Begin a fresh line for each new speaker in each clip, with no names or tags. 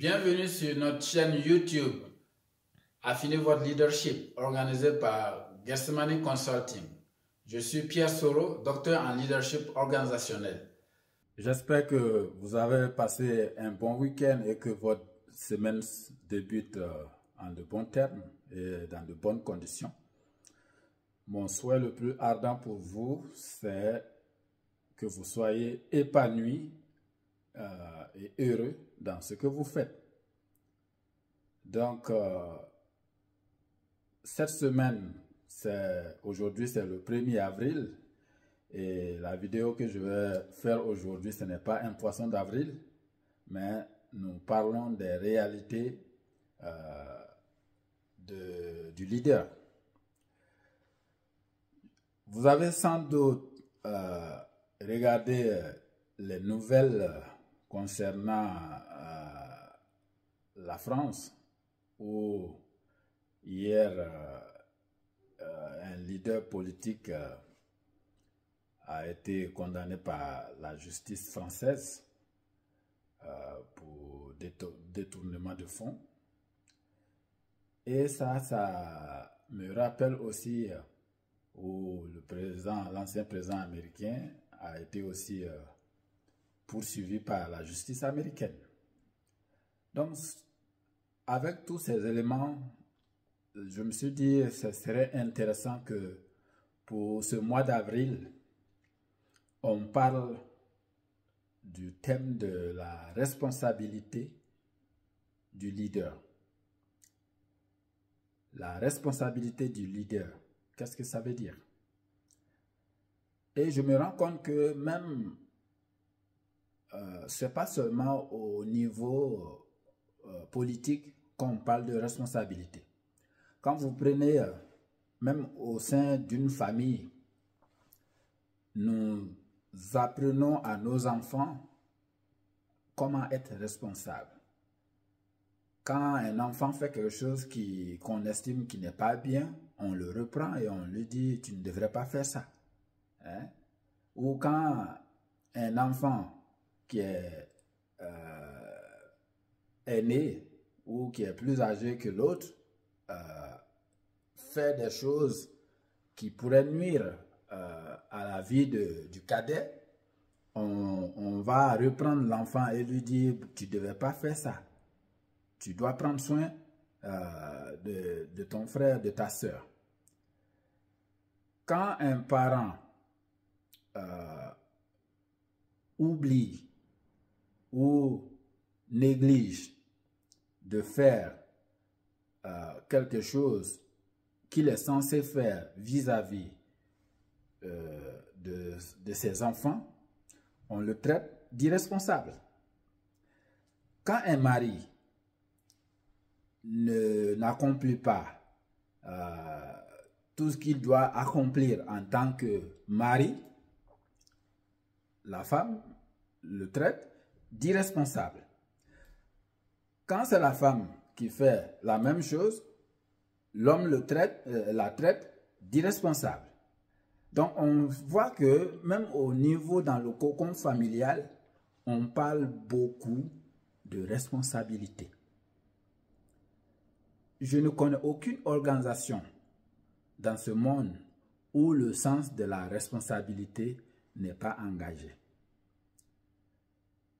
Bienvenue sur notre chaîne YouTube Affinez votre leadership, organisée par Guestemani Consulting. Je suis Pierre Soro, docteur en leadership organisationnel. J'espère que vous avez passé un bon week-end et que votre semaine débute en de bons termes et dans de bonnes conditions. Mon souhait le plus ardent pour vous, c'est que vous soyez épanouis et heureux dans ce que vous faites. Donc, cette semaine, aujourd'hui c'est le 1er avril et la vidéo que je vais faire aujourd'hui, ce n'est pas un poisson d'avril, mais nous parlons des réalités du leader. Vous avez sans doute regardé les nouvelles concernant la France, où hier un leader politique a été condamné par la justice française pour détournement de fonds. Et ça me rappelle aussi où l'ancien président américain a été aussi poursuivi par la justice américaine. Donc, avec tous ces éléments, je me suis dit que ce serait intéressant que pour ce mois d'avril, on parle du thème de la responsabilité du leader. La responsabilité du leader, qu'est-ce que ça veut dire? Et je me rends compte que même, ce n'est pas seulement au niveau politique qu'on parle de responsabilité. Quand vous prenez, même au sein d'une famille, nous apprenons à nos enfants comment être responsable. Quand un enfant fait quelque chose qu'on estime qui n'est pas bien, on le reprend et on lui dit « tu ne devrais pas faire ça ». Ou quand un enfant qui est né ou qui est plus âgé que l'autre fait des choses qui pourraient nuire à la vie du cadet, on va reprendre l'enfant et lui dire « tu ne devais pas faire ça, tu dois prendre soin de ton frère, de ta soeur ». Quand un parent oublie ou néglige de faire quelque chose qu'il est censé faire vis-à-vis de ses enfants, on le traite d'irresponsable. Quand un mari n'accomplit pas tout ce qu'il doit accomplir en tant que mari, la femme le traite d'irresponsable. Quand c'est la femme qui fait la même chose, l'homme la traite d'irresponsable. Donc on voit que même au niveau dans le cocon familial, on parle beaucoup de responsabilité. Je ne connais aucune organisation dans ce monde où le sens de la responsabilité n'est pas engagé.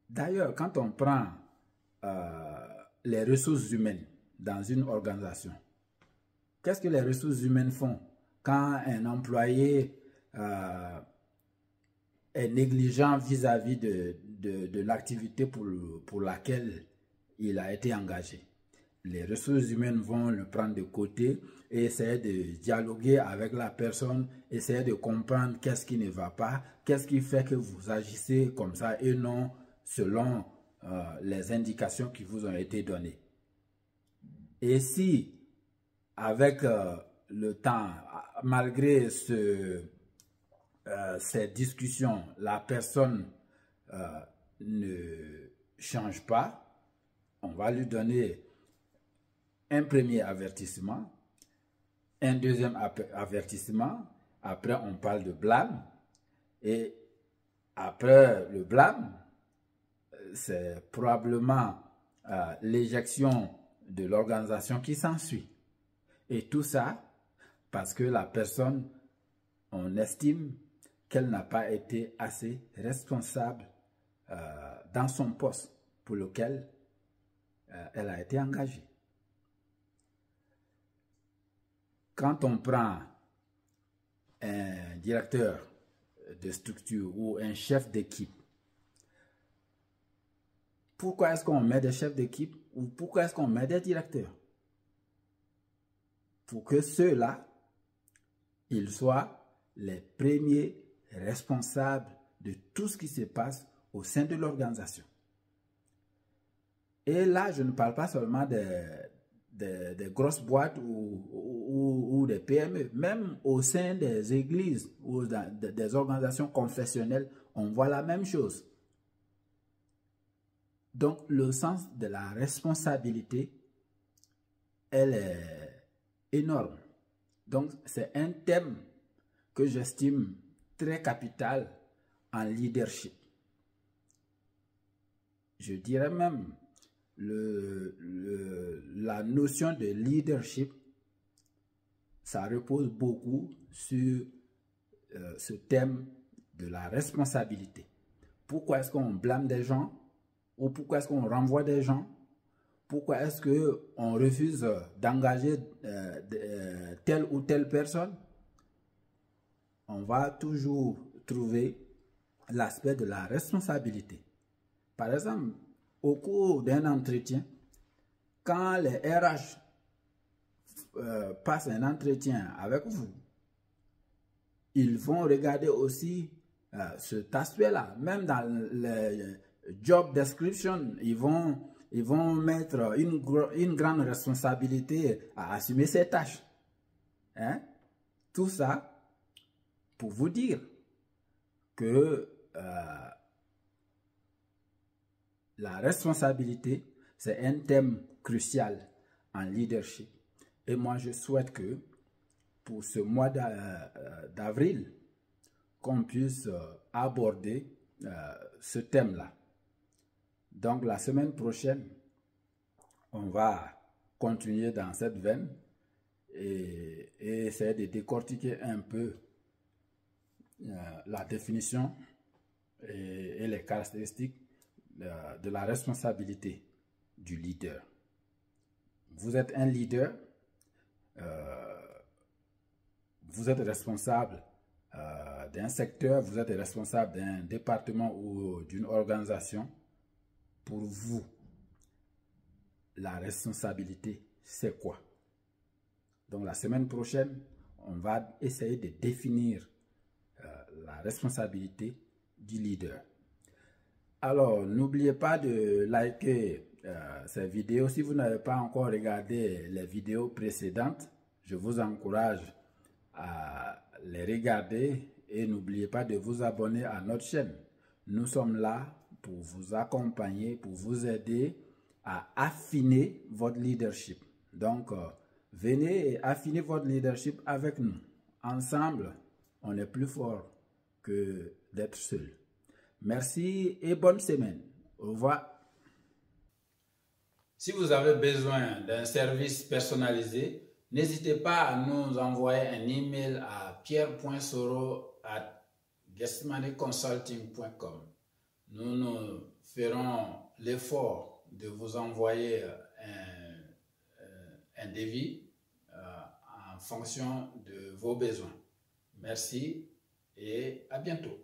D'ailleurs, quand on prend les ressources humaines dans une organisation, qu'est-ce que les ressources humaines font quand un employé est négligent vis-à-vis de l'activité pour laquelle il a été engagé? Les ressources humaines vont le prendre de côté et essayer de dialoguer avec la personne, essayer de comprendre qu'est-ce qui ne va pas, qu'est-ce qui fait que vous agissez comme ça et non selon les indications qui vous ont été données. Et si, avec le temps, malgré ces discussions, la personne ne change pas, on va lui donner un premier avertissement, un deuxième avertissement, après on parle de blâme, et après le blâme, c'est probablement l'éjection de l'organisation qui s'ensuit. Et tout ça parce que la personne, on estime qu'elle n'a pas été assez responsable dans son poste pour lequel elle a été engagée. Quand on prend un directeur de structure ou un chef d'équipe, pourquoi est-ce qu'on met des chefs d'équipe ou pourquoi est-ce qu'on met des directeurs? Pour que ceux-là, ils soient les premiers responsables de tout ce qui se passe au sein de l'organisation. Et là, je ne parle pas seulement des grosses boîtes ou des PME. Même au sein des églises ou des organisations confessionnelles, on voit la même chose. Donc, le sens de la responsabilité, elle est énorme. Donc, c'est un thème que j'estime très capital en leadership. Je dirais même la notion de leadership, ça repose beaucoup sur ce thème de la responsabilité. Pourquoi est-ce qu'on blâme des gens ou pourquoi est-ce qu'on renvoie des gens? Pourquoi est-ce qu'on refuse d'engager telle ou telle personne? On va toujours trouver l'aspect de la responsabilité. Par exemple, au cours d'un entretien, quand les RH passent un entretien avec vous, ils vont regarder aussi cet aspect-là. Même dans le job description, ils vont mettre une grande responsabilité à assumer ces tâches. Hein? Tout ça pour vous dire que la responsabilité, c'est un thème crucial en leadership. Et moi, je souhaite que pour ce mois d'avril, qu'on puisse aborder ce thème-là. Donc, la semaine prochaine, on va continuer dans cette veine et essayer de décortiquer un peu la définition et les caractéristiques de la responsabilité du leader. Vous êtes un leader, vous êtes responsable d'un secteur, vous êtes responsable d'un département ou d'une organisation. Pour vous, la responsabilité, c'est quoi? Donc la semaine prochaine, on va essayer de définir la responsabilité du leader. Alors, n'oubliez pas de liker cette vidéo. Si vous n'avez pas encore regardé les vidéos précédentes, je vous encourage à les regarder et n'oubliez pas de vous abonner à notre chaîne. Nous sommes là pour vous accompagner, pour vous aider à affiner votre leadership. Donc, venez et affiner votre leadership avec nous. Ensemble, on est plus fort que d'être seul. Merci et bonne semaine. Au revoir. Si vous avez besoin d'un service personnalisé, n'hésitez pas à nous envoyer un email à pierre.soro@getmoneyconsulting.com. Nous ferons l'effort de vous envoyer un devis en fonction de vos besoins. Merci et à bientôt.